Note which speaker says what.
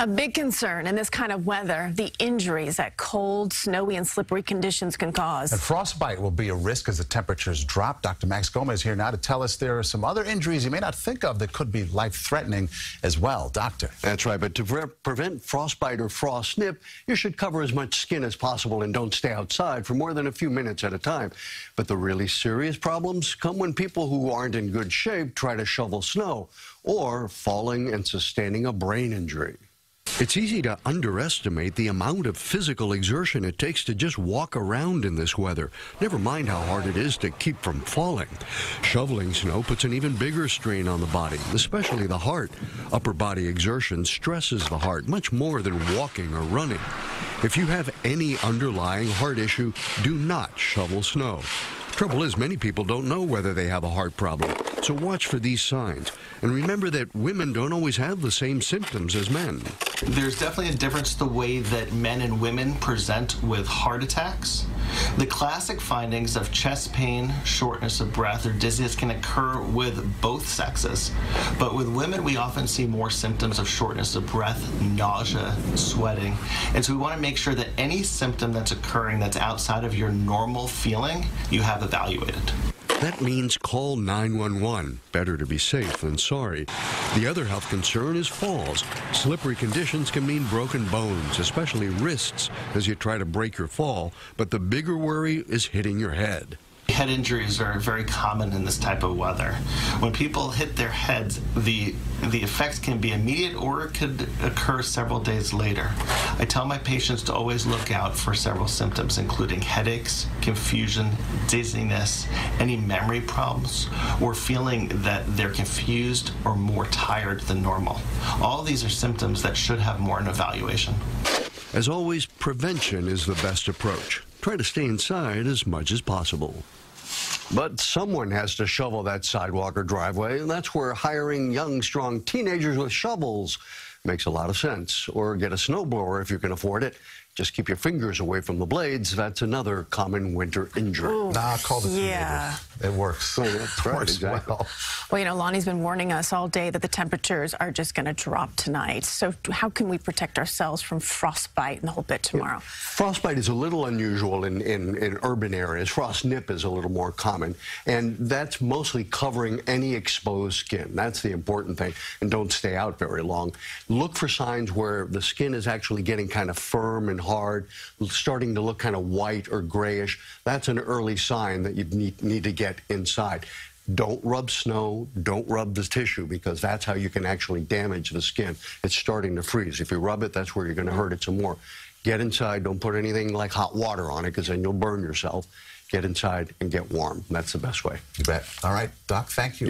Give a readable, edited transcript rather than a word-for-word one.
Speaker 1: A big concern in this kind of weather, the injuries that cold, snowy, and slippery conditions can cause.
Speaker 2: And frostbite will be a risk as the temperatures drop. Dr. Max Gomez is here now to tell us there are some other injuries you may not think of that could be life-threatening as well. Doctor.
Speaker 3: That's right, but to prevent frostbite or frost nip, you should cover as much skin as possible and don't stay outside for more than a few minutes at a time. But the really serious problems come when people who aren't in good shape try to shovel snow or falling and sustaining a brain injury. It's easy to underestimate the amount of physical exertion it takes to just walk around in this weather, never mind how hard it is to keep from falling. Shoveling snow puts an even bigger strain on the body, especially the heart. Upper body exertion stresses the heart much more than walking or running. If you have any underlying heart issue, do not shovel snow. Trouble is, many people don't know whether they have a heart problem, so watch for these signs. And remember that women don't always have the same symptoms as men.
Speaker 4: There's definitely a difference the way that men and women present with heart attacks. The classic findings of chest pain, shortness of breath, or dizziness can occur with both sexes. But with women, we often see more symptoms of shortness of breath, nausea, sweating. And so we want to make sure that any symptom that's occurring that's outside of your normal feeling, you have evaluated.
Speaker 3: That means call 911. Better to be safe than sorry. The other health concern is falls. Slippery conditions can mean broken bones, especially wrists, as you try to break your fall. But the bigger worry is hitting your head.
Speaker 4: Head injuries are very common in this type of weather. When people hit their heads, the effects can be immediate or it could occur several days later. I tell my patients to always look out for several symptoms, including headaches, confusion, dizziness, any memory problems, or feeling that they're confused or more tired than normal. All of these are symptoms that should have more an evaluation.
Speaker 3: As always, prevention is the best approach. Try to stay inside as much as possible. But someone has to shovel that sidewalk or driveway, and that's where hiring young, strong teenagers with shovels makes a lot of sense. Or get a snowblower if you can afford it. Just keep your fingers away from the blades. That's another common winter injury.
Speaker 1: Ooh,
Speaker 2: call the teenagers. It works.
Speaker 3: Oh, that's right,
Speaker 2: works
Speaker 3: exactly.
Speaker 1: Well, you know, Lonnie's been warning us all day that the temperatures are just going to drop tonight. So how can we protect ourselves from frostbite and the whole bit tomorrow?
Speaker 3: Yeah. Frostbite is a little unusual in urban areas. Frost nip is a little more common, and that's mostly covering any exposed skin. That's the important thing, and don't stay out very long. Look for signs where the skin is actually getting kind of firm and hard, starting to look kind of white or grayish. That's an early sign that you need to get inside. Don't rub snow, don't rub the tissue, because that's how you can actually damage the skin. It's starting to freeze. If you rub it, that's where you're going to hurt it some more. Get inside. Don't put anything like hot water on it, because then you'll burn yourself. Get inside and get warm. That's the best way.
Speaker 2: You bet. All right, Doc, thank you.